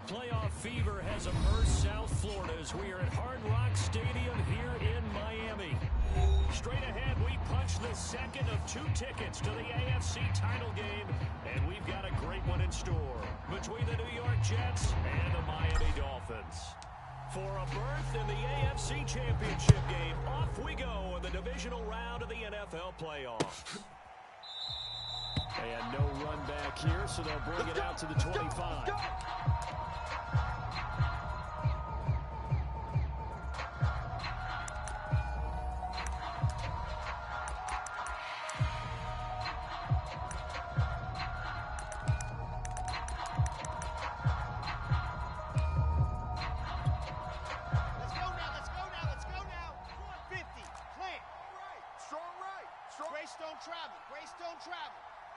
Playoff fever has immersed South Florida as we are at Hard Rock Stadium here in Miami. Straight ahead, we punch the second of 2 tickets to the AFC title game, and we've got a great one in store between the New York Jets and the Miami Dolphins. For a berth in the AFC Championship game, off we go in the divisional round of the NFL playoffs. And no run back here, so they'll bring it out to the 25.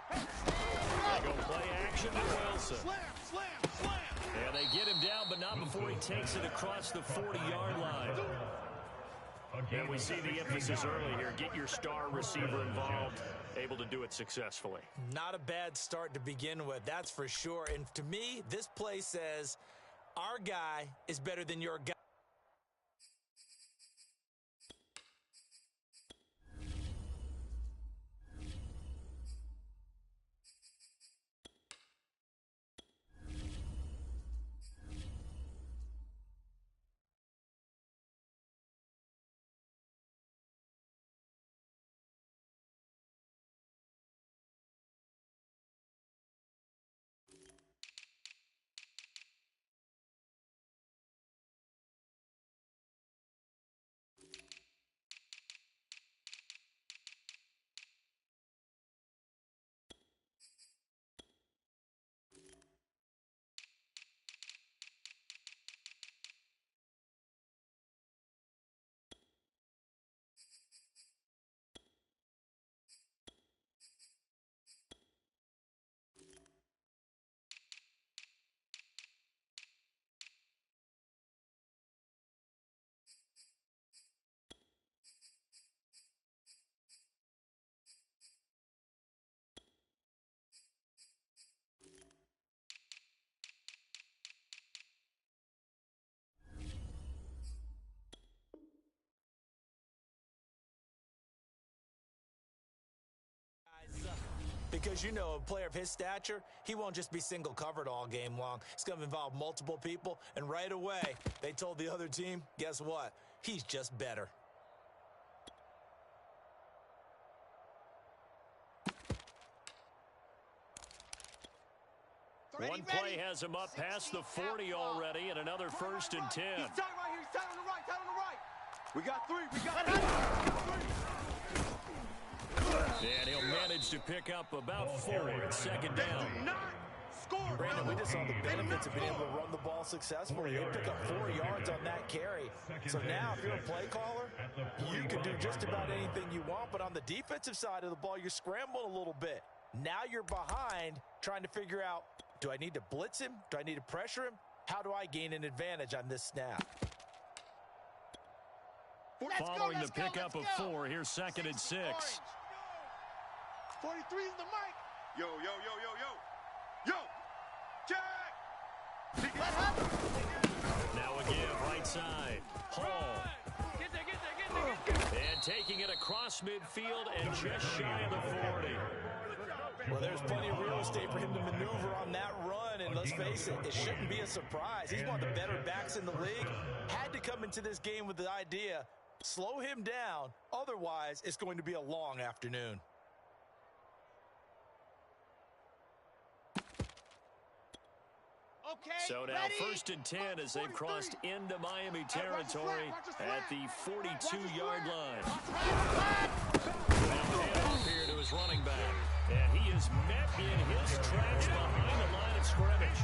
They go play action to Wilson. And they get him down, but not before he takes it across the 40-yard line. And we see the emphasis early here. Get your star receiver involved, able to do it successfully. Not a bad start to begin with, that's for sure. And to me, this play says our guy is better than your guy. Because, you know, a player of his stature, he won't just be single covered all game long. It's going to involve multiple people, and right away, they told the other team, guess what? He's just better. One play has him up past the 40 already, and another 1st and 10. He's tight right here. He's tight on the right. Tight on the right. We got 3. We got 3. And he'll manage to pick up about 4 at 2nd down. Brandon, we just saw the benefits of being able to run the ball successfully. They pick up 4 yards on that carry. So now, if you're a play caller, you can do just about anything you want. But on the defensive side of the ball, you're scrambling a little bit. Now you're behind, trying to figure out, do I need to blitz him? Do I need to pressure him? How do I gain an advantage on this snap? Following the pickup of 4, here's 2nd and 6. 43 is the mic. Yo, yo, yo, yo, yo. Yo. Jack. Now a give right side. Hall. Get there. And taking it across midfield and just shy of the 40. Well, there's plenty of real estate for him to maneuver on that run, and let's face it, it shouldn't be a surprise. He's one of the better backs in the league. Had to come into this game with the idea, slow him down, otherwise it's going to be a long afternoon. So now 1st and 10 as they've crossed into Miami territory at the 42-yard line. Now handoff here to his running back. And he is met in his tracks behind the line of scrimmage.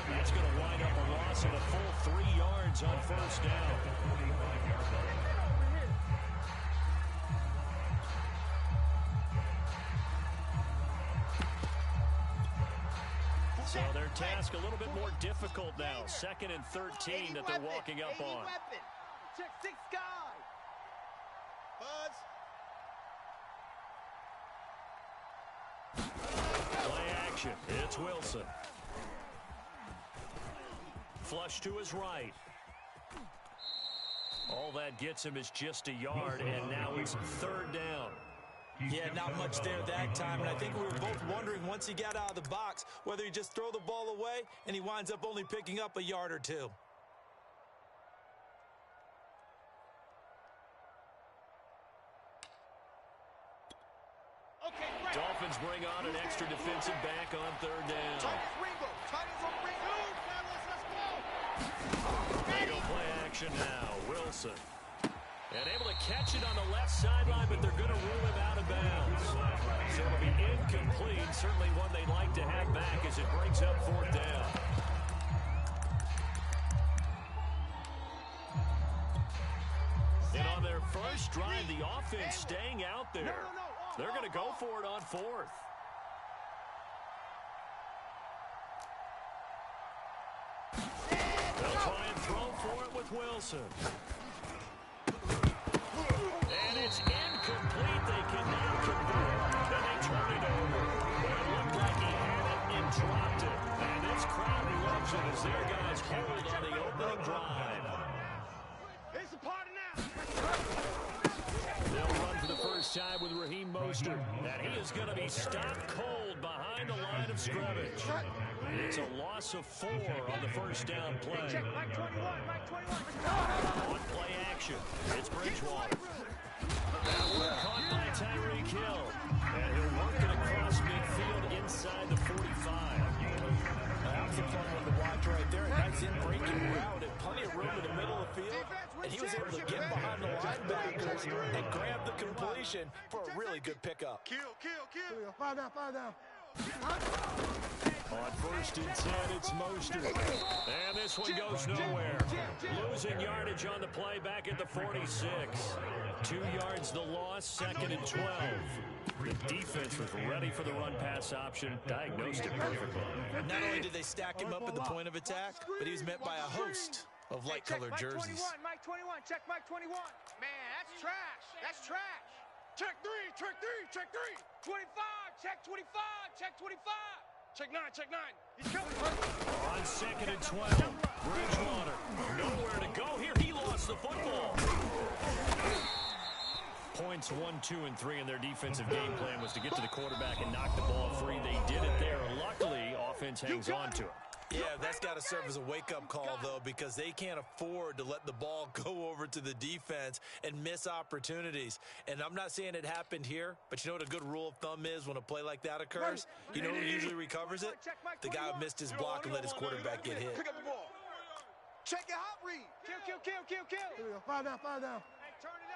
That's going to wind up a loss of a full 3 yards on 1st down. So their task a little bit more difficult now. 2nd and 13 that they're walking up on. Check 6 guy. Buzz. Play action. It's Wilson. flush to his right. All that gets him is just a yard, and now it's third down. Yeah, not much there that time, and I think we were both wondering once he got out of the box whether he just throw the ball away and he winds up only picking up a yard or two. Dolphins bring on an extra defensive back on third down. Go play action now. Wilson. And able to catch it on the left sideline, but they're going to rule him out of bounds. So it'll be incomplete. Certainly one they'd like to have back as it brings up fourth down. And on their first drive, the offense staying out there. They're going to go for it on fourth. They'll try and throw for it with Wilson. And it's incomplete. They cannot convert. And they turn it over. But it looked like he had it and dropped it. And this crowd loves it as their guys hold on the opening drive. It's the party now. They'll run for the first time with Raheem Mostert. And he is going to be stopped cold behind the line of scrimmage. It's a loss of 4 on the first down play. Check Mike 21, Mike 21. On play action, it's Bridgewater. That one caught by Tyreek Hill. And he'll work it across midfield inside the 45. That was a fun one to watch right there. A nice in-breaking route and plenty of room in the middle of the field. And he was able to get behind the linebackers and grab the completion for a really good pickup. Kill. 5 down. On first and 10, it's Mostert. And this one goes nowhere. Losing yardage on the play back at the 46. 2 yards the loss, second and 12. The defense was ready for the run-pass option, diagnosed it perfectly. Not only did they stack him up at the point of attack, but he was met by a host of light-colored jerseys. Mike 21, check Mike 21. Man, that's trash. Check 3. 25, check 25, check 25. Check 9. He's coming. On second and 12, Bridgewater. Nowhere to go here. He lost the football. Points 1, 2, and 3 in their defensive game plan was to get to the quarterback and knock the ball free. They did it there. Luckily, offense hangs on to it. Yeah, that's got to serve as a wake-up call, though, because they can't afford to let the ball go over to the defense and miss opportunities. And I'm not saying it happened here, but you know what a good rule of thumb is when a play like that occurs? You know who usually recovers it? The guy who missed his block and let his quarterback get hit. Pick up the ball. Check your hot read. Kill. Here we go. 5 down. Hey, turn it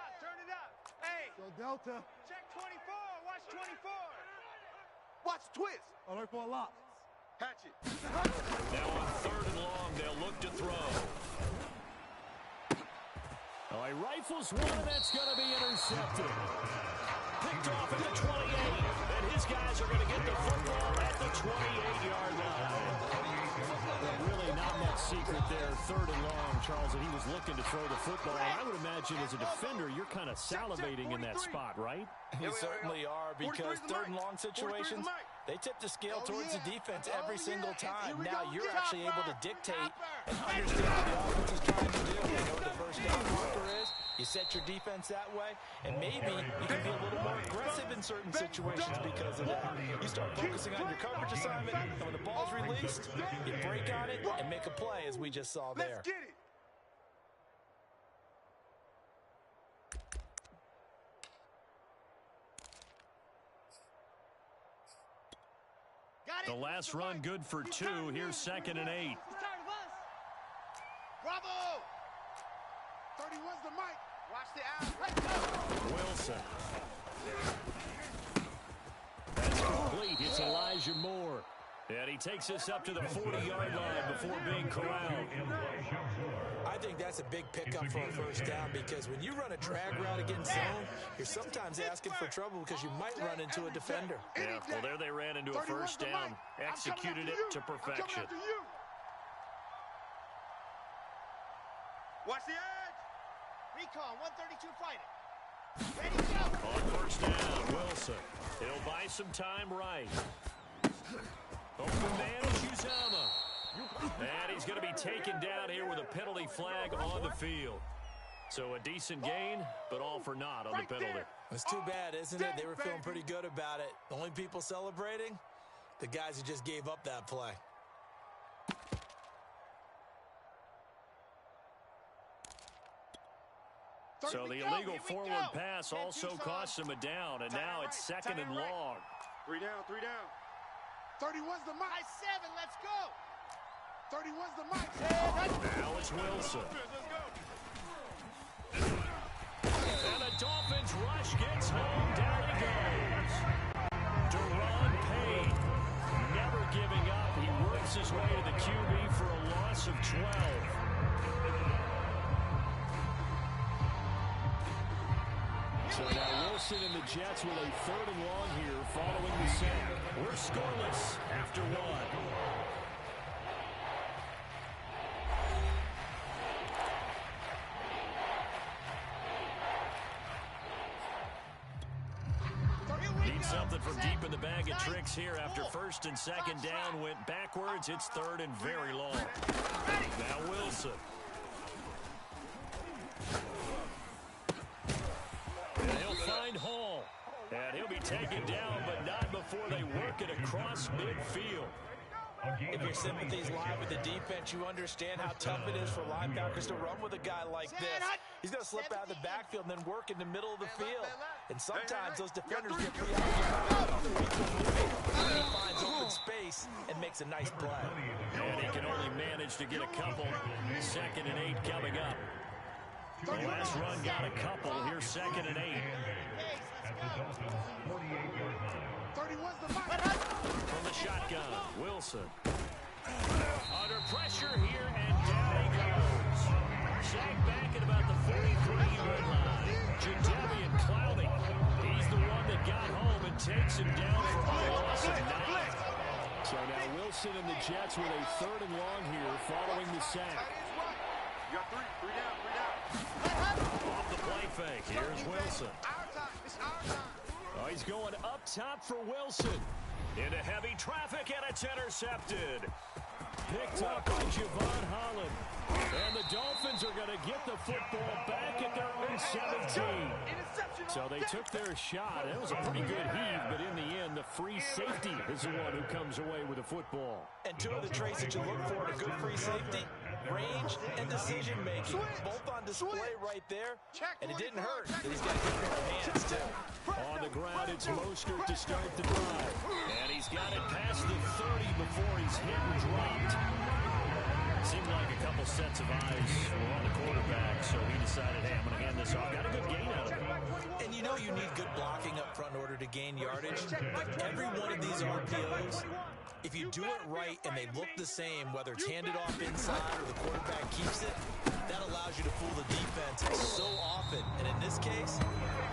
up. Hey. Go Delta. Check 24. Watch 24. Watch twist. Alert for a lock. Hatch it. Now on third and long, they'll look to throw. Oh, he rifles one, that's going to be intercepted. Picked off at the 28, and his guys are going to get the football at the 28-yard line. Really not much secret there, third and long, Charles, that he was looking to throw the football. And I would imagine as a defender, you're kind of salivating in that spot, right? You certainly are, because third and long situations, they tip the scale towards the defense every single time. Now you're actually able to dictate and understand what the offense is trying to do. You know what the first down marker is. You set your defense that way, and maybe you can be a little more aggressive in certain situations because of that. You start focusing on your coverage assignment, and when the ball's released, you break on it and make a play, as we just saw there. Let's get it. The last run good for 2. Here's second and 8. He's tired of us. Bravo. 31's the mic. Watch the out. Wilson. That's complete. It's Elijah Moore. And he takes us up to the 40-yard line before being corralled. I think that's a big pickup for a first down, because when you run a drag route against zone, you're sometimes asking for trouble because you might run into a defender. Yeah, well, there they ran into a first down. Executed it to perfection. Watch the edge. Recon, 132 fighting. Ready to go. On first down, Wilson. He'll buy some time right. Open man, Uzama. And he's going to be taken down here with a penalty flag on the field. So a decent gain, but all for naught on the penalty. It's too bad, isn't it? They were feeling pretty good about it. The only people celebrating, the guys who just gave up that play. So the illegal forward pass also cost him a down, and now it's second and long. 3 down, 3 down. 31's the mic. 7, let's go. 31's the mic. Now it's Wilson. And the Dolphins rush gets home. Down he goes. Deron Payne never giving up. He works his way to the QB for a loss of 12. So now Wilson and the Jets with a 3rd and long here following the sack. We're scoreless after 1. Need something from deep in the bag of tricks here. After 1st and 2nd down went backwards, it's 3rd and very long. Now Wilson. And he'll find Hall. And he'll be taken down, but not before they work it across midfield. If your sympathies lie with the defense, you understand how tough it is for linebackers to run with a guy like this. He's going to slip out of the backfield and then work in the middle of the field. And sometimes those defenders get preoccupied. He finds open space and makes a nice play. And he can only manage to get a couple. 2nd and 8 coming up. The last run got a couple. Here's 2nd and 8. From the shotgun, Wilson. Under pressure here, and down he goes. Sacked back at about the 43-yard line. Jadeveon Clowney. He's the one that got home and takes him down for a loss of 9. So now Wilson and the Jets with a 3rd and long here following the sack. You got 3 down. Off the play fake. Here's Wilson. Our time. It's our time. Oh, he's going up top for Wilson. Into heavy traffic, and it's intercepted. Picked up by Javon Holland. And the Dolphins are going to get the football back at their own 17. So they took their shot. It was a pretty good heave, but in the end, the free safety is the one who comes away with the football. And 2 of the traits that you look for in a good free safety, range and decision-making. Both on display right there. And it didn't hurt that he's got a good pair of hands, too. On the ground, it's Mostert to start the drive. And he's got it past the 30 before he's hit and dropped. Seemed like a couple sets of eyes were on the quarterback, so he decided, hey, I'm going to hand this off. Got a good gain out of it. And you know you need good blocking up front in order to gain yardage. Every one of these RPOs, if you do it right and they look the same, whether it's handed off inside or the quarterback keeps it, that allows you to fool the defense so often. And in this case,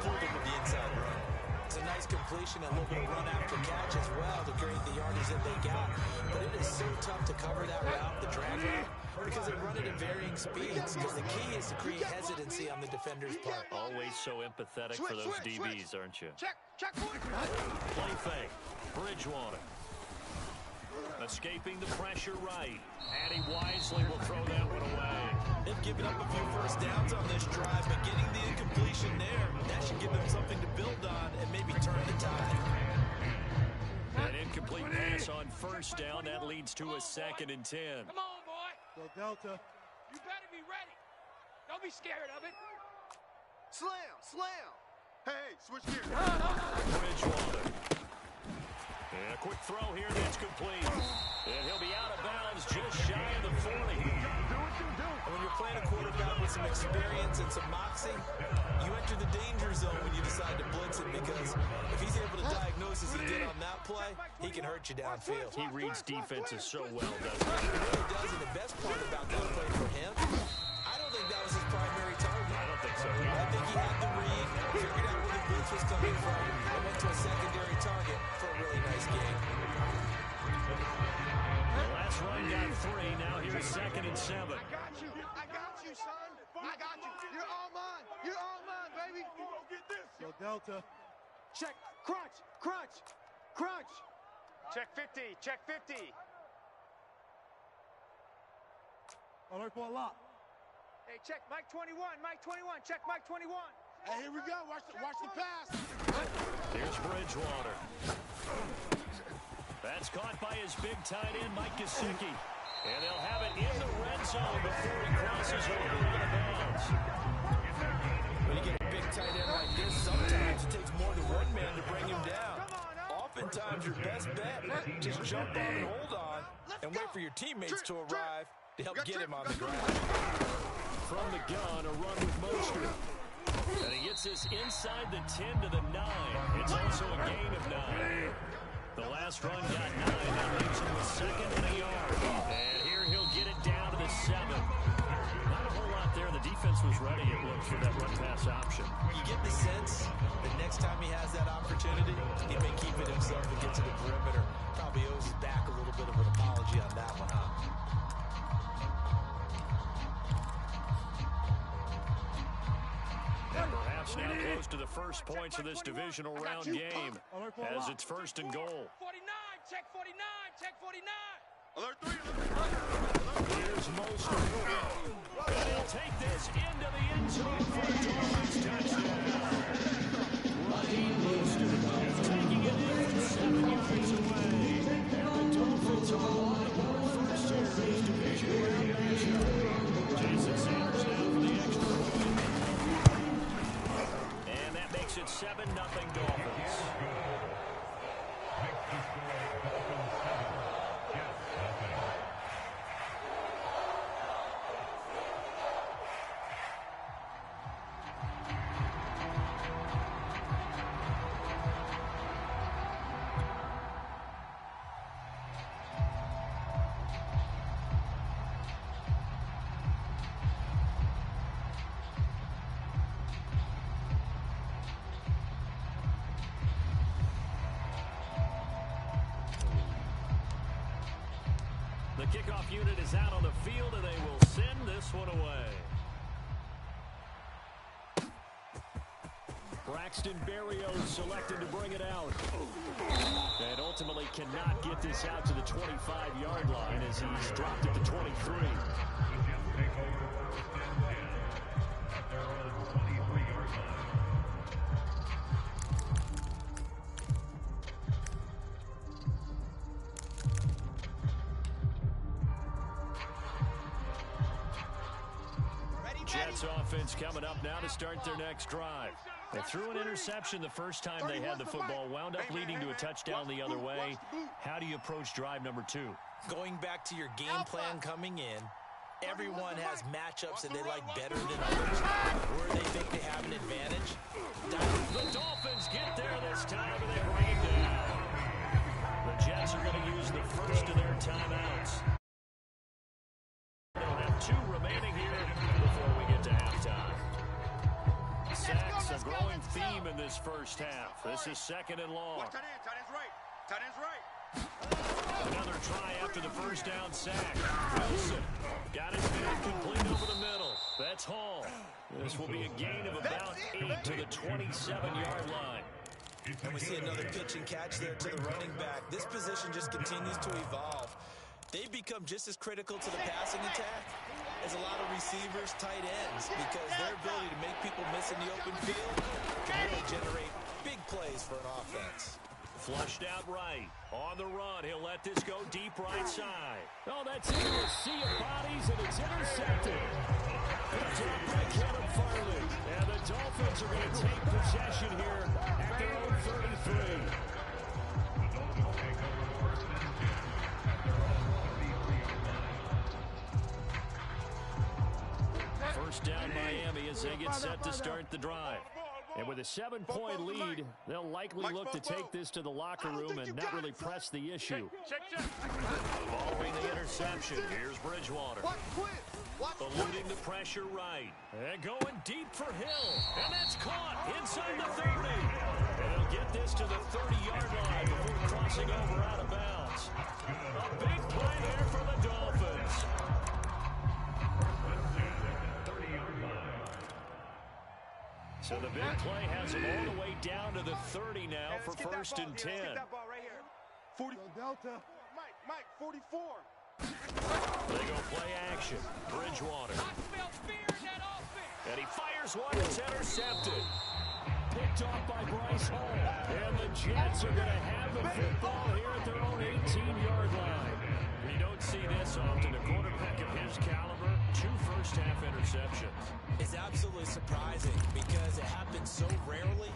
fooled them with the inside run. It's a nice completion and a little bit of run after catch as well to create the yardage that they got. But it is so tough to cover that route, the drag route, because they run it at varying speeds. Because the key is to create hesitancy on the defender's part. Always so empathetic for those DBs, aren't you? Check. Play fake. Bridgewater. Escaping the pressure right. And he wisely will throw that one away. They've given up a few first downs on this drive, but getting the incompletion there, that should give them something to build on and maybe turn the tide. An incomplete pass on 1st down. That leads to a 2nd and 10. Come on, boy. Go Delta. You better be ready. Don't be scared of it. Slam. Hey, switch gears. Bridgewater. And a quick throw here that's complete. And he'll be out of bounds just shy of the 40. And when you're playing a quarterback with some experience and some moxie, you enter the danger zone when you decide to blitz it, because if he's able to diagnose as he did on that play, he can hurt you downfield. He reads defenses so well, doesn't he? He really does, and the best part about that play for him, I don't think that was his primary target. I don't think so. I think he had the read, figured out where the blitz was coming from, and went to a secondary target for a really nice game. The last run got 3. Now here's 2nd and 7. I got you, son. I got you. You're all mine. You're all mine, baby. Go Delta. Check. Crunch. Check 50. Alert for a lock. Hey, check Mike 21. Mike 21. Check Mike 21. Hey, here we go. Watch the pass. Here's Bridgewater. That's caught by his big tight end, Mike Gesicki. And they'll have it in the red zone before he crosses over out of bounds. When you get a big tight end like this, sometimes it takes more than one man to bring him down. Oftentimes, your best bet, just jump on and hold on and wait for your teammates to arrive to help get him on the ground. From the gun, a run with Mostert. And he gets this inside the 10 to the 9. It's also a gain of 9. The last run got 9. That leaves him with second and a yard. And here he'll get it down to the 7. Not a whole lot there. The defense was ready, it looks, for that run-pass option. You get the sense that next time he has that opportunity, he may keep it himself and get to the perimeter. Probably owes his back a little bit of an apology on that one, huh? And perhaps now close to the first points of this divisional round game as it's first and goal. 49, check 49, check 49. Alert 3. Here's Mostert. And he'll take this into the end zone for a Dolphins touchdown. Raheem Mostert taking it in from 7 yards away. And the Dolphins are on first here in this divisional round matchup. Jason Sanders now for the extra point. And that makes it 7-0 Dolphins. The kickoff unit is out on the field, and they will send this one away. Braxton Berrios selected to bring it out. And ultimately cannot get this out to the 25-yard line as he's dropped at the 23. Jets offense coming up now to start their next drive. They threw an interception the first time they had the football, wound up leading to a touchdown the other way. How do you approach drive number 2? Going back to your game plan coming in, everyone has matchups that they like better than others, where they think they have an advantage. The Dolphins get there this time, and they bring it down. The Jets are going to use the first of their timeouts. They'll have 2 remaining here before we get to halftime. Sacks, a growing theme in this first half. This is second and long. Tight end's right. Tight end's right. Another try after the first down sack. Wilson got his man complete over the middle. That's Hall. This will be a gain of about 8 to the 27-yard line. And we see another pitch and catch there to the running back. This position just continues to evolve. They've become just as critical to the passing attack as a lot of receivers, tight ends, because their ability to make people miss in the open field can really generate big plays for an offense. Flushed out right. On the run, he'll let this go deep right side. Oh, that's into a sea of bodies, and it's intercepted. Picked up by Kevin Farley. And the Dolphins are going to take possession here at their own 33. First down Miami as they get set to start the drive. And with a 7-point lead, they'll likely look to take this to the locker room and not really press the issue. Following the interception, here's Bridgewater. Eluding the pressure right. And going deep for Hill. And that's caught inside the 30. And they'll get this to the 30-yard line before crossing over out of bounds. A big play there for the Dolphins. So the big play has him all the way down to the 30 now for first and 10. That ball right here. 40. Delta. Mike, 44. They go play action. Bridgewater. I smell fear in that offense. And he fires one that's intercepted. Picked off by Bryce Hall. And the Jets are going to have the football here at their own 18-yard line. You don't see this often. A quarterback of his caliber, 2 first-half interceptions. It's absolutely surprising because it happens so rarely.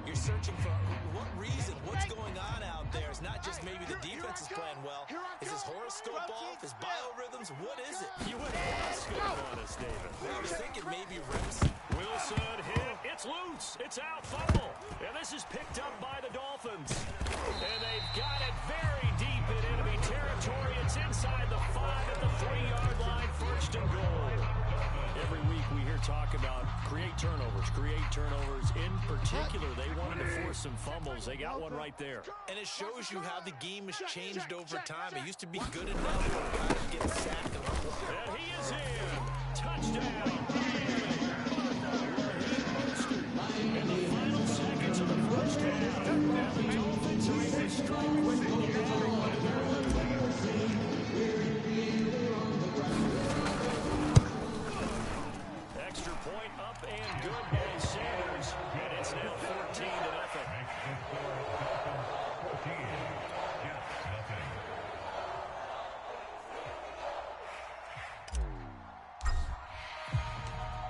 You're searching for what reason, what's going on out there. It's not just maybe the defense is playing well. Is his horoscope off? His biorhythms? What is it? You went horoscope on us, David. I was thinking maybe reps. Wilson hit. It's loose. It's out. Fumble. And this is picked up by the Dolphins. And they've got it very deep in enemy territory. It's inside the 5 at the 3-yard line. First and goal. Every week we hear talk about create turnovers. In particular, they wanted to force some fumbles. They got one right there. And it shows you how the game has changed over time. It used to be good enough for a guy to get sacked. And he is in. Touchdown. In the final seconds of the first half, now the Dolphins are able to strike with the extra point up and good by Sanders, and it's now 14-0.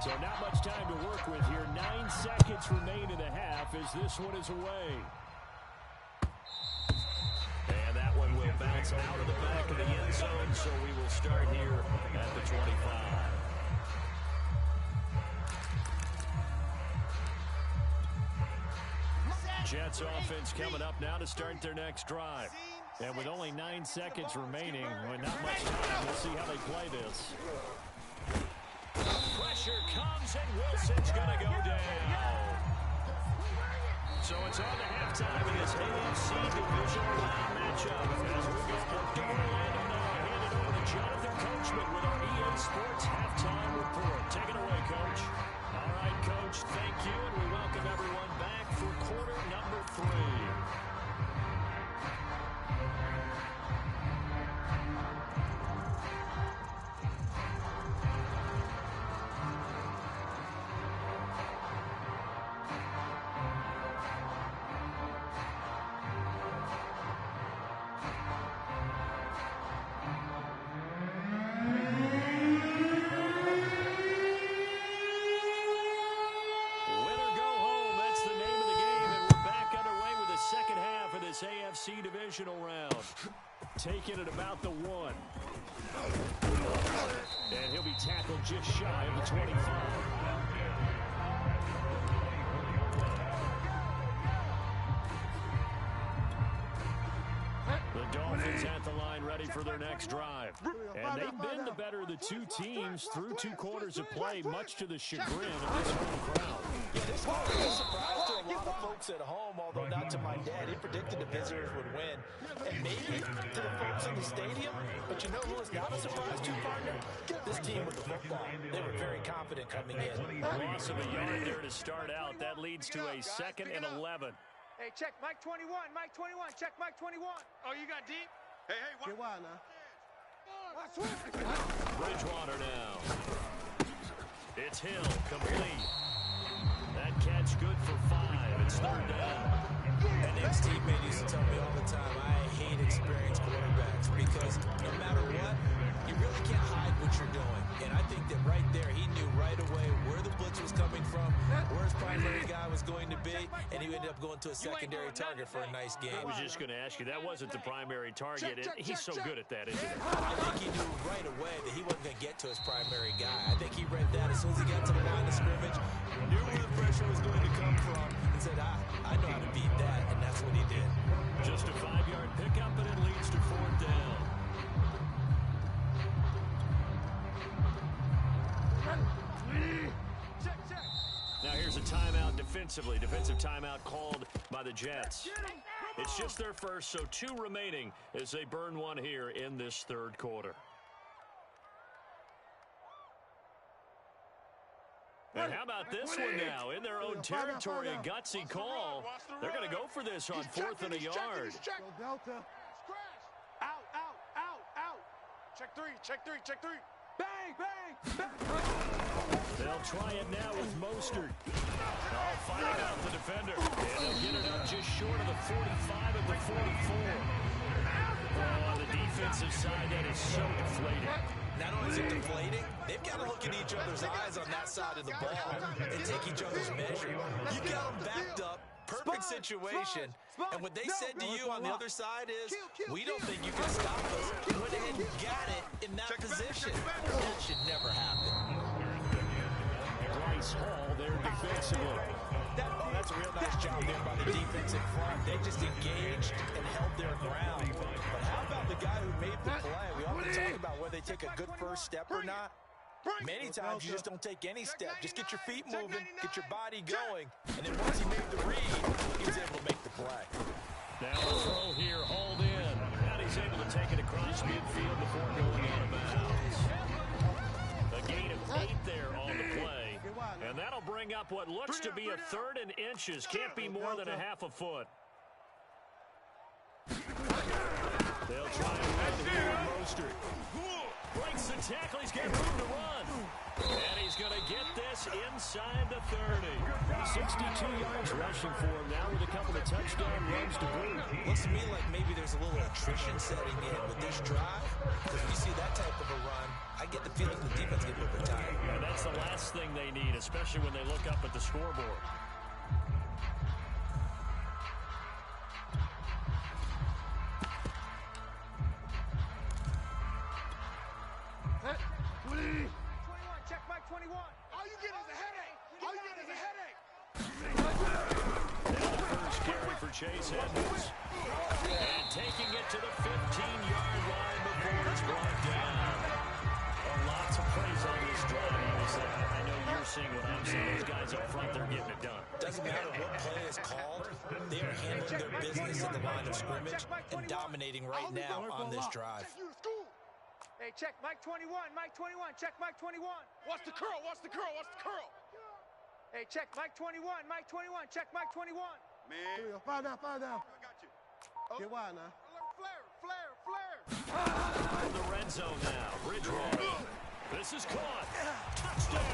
So not much time to work with here. 9 seconds remain in the half as this one is away. And that one will bounce out of the back of the end zone, so we will start here at the 25. Jets offense coming up now to start their next drive. And with only 9 seconds remaining, with not much time, we'll see how they play this. Pressure comes, and Wilson's going to go down. So it's on to halftime in this AFC Divisional Round matchup. As we go from Orlando now, hand it over to Jonathan Coachman with our EA Sports Halftime Report. Take it away, Coach. All right, Coach, thank you, and we welcome everyone back for quarter number 3. AFC Divisional Round. Taking it about the 1. And he'll be tackled just shy of the 25. The Dolphins at the line ready for their next drive. And they've been the better of the 2 teams through 2 quarters of play, much to the chagrin of this home crowd. Yeah, this was a surprise to a lot of folks at home, although not to my dad. He predicted the visitors would win. And maybe to the folks in the stadium. But you know who was not a surprise to, partner? This team with the football. They were very confident coming in. Loss of a yard there to start out. That leads to a 2nd and 11. Hey, check Mike 21. Mike 21. Check Mike 21. Oh, you got deep? Hey, what? Get wild now. Bridgewater now. It's Hill, complete. That catch good for 5. It's 3rd down. An ex-teammate used to tell me all the time, I hate experienced quarterbacks because no matter what, you really can't hide what you're doing. And I think that right there, he knew right away where the blitz was coming from, where his primary guy was going to be, and he ended up going to a secondary target for a nice game. I was just going to ask you, that wasn't the primary target. He's so good at that, isn't he? I think he knew right away that he wasn't going to get to his primary guy. I think he read that as soon as he got to the line of scrimmage, knew where the pressure was going to come from, and said, I know how to beat that, and that's what he did. Just a 5-yard pickup, and it leads to 4th down. Now here's a timeout defensively. Defensive timeout called by the Jets. It's just their first, so 2 remaining as they burn one here in this 3rd quarter. And how about this one now? In their own territory, a gutsy call. They're going to go for this on 4th and a yard. Delta. Out. Check 3. Bang, bang, bang. They'll try it now with Mostert. Oh, fighting out the defender. And they'll get it up just short of the 45 at the 44. Oh, on the defensive side, that is so deflating. Not only is it deflating, they've got to look in each other's eyes on that side of the ball and take each other's measure. You got them backed up, perfect situation, and what they said to you on the other side is, we don't think you can stop us. Went ahead and got it in that position. That should never happen. Bryce Hall there defensively. That's a real nice job there by the defensive front. They just engaged and held their ground. But how about the guy who made the play? We often talk about whether they take a good first step or not. Many times you just don't take any step. Just get your feet moving, get your body going, and then once he made the read, he was able to make the play. Now the throw here, hauled in. And he's able to take it across midfield before going out of bounds. A gain of 8 there on the play. And that'll bring up what looks to be a 3rd and inches. Can't be more than a half a foot. They'll try and run here with Mostert. Breaks the tackle. He's got room to run. And he's going to get this inside the 30. 62 yards rushing for him now with a couple of touchdown runs to boot. Looks to me like maybe there's a little attrition setting in with this drive. Because if you see that type of a run, I get the feeling the defense get a little bit tired. And that's the last thing they need, especially when they look up at the scoreboard. Check Mike 21. All you get is a headache. All you get is a headache. Now the first carry for Chase Edmonds. And taking it to the 15-yard line before it's brought down. Lots of praise on this drive. I know you're seeing what I'm seeing. Those guys up front, they're getting it done. Doesn't matter what play is called. They are handling their business at the line of scrimmage and dominating right now on this drive. Hey, check Mike 21, Mike 21, check Mike 21. Watch the curl, watch the curl, watch the curl. Hey, check Mike 21, Mike 21, check Mike 21. Man. Fire down, fire down. I got you. Get wide now. Flare, flare, flare. The red zone now. Bridgewater. This is caught. Touchdown.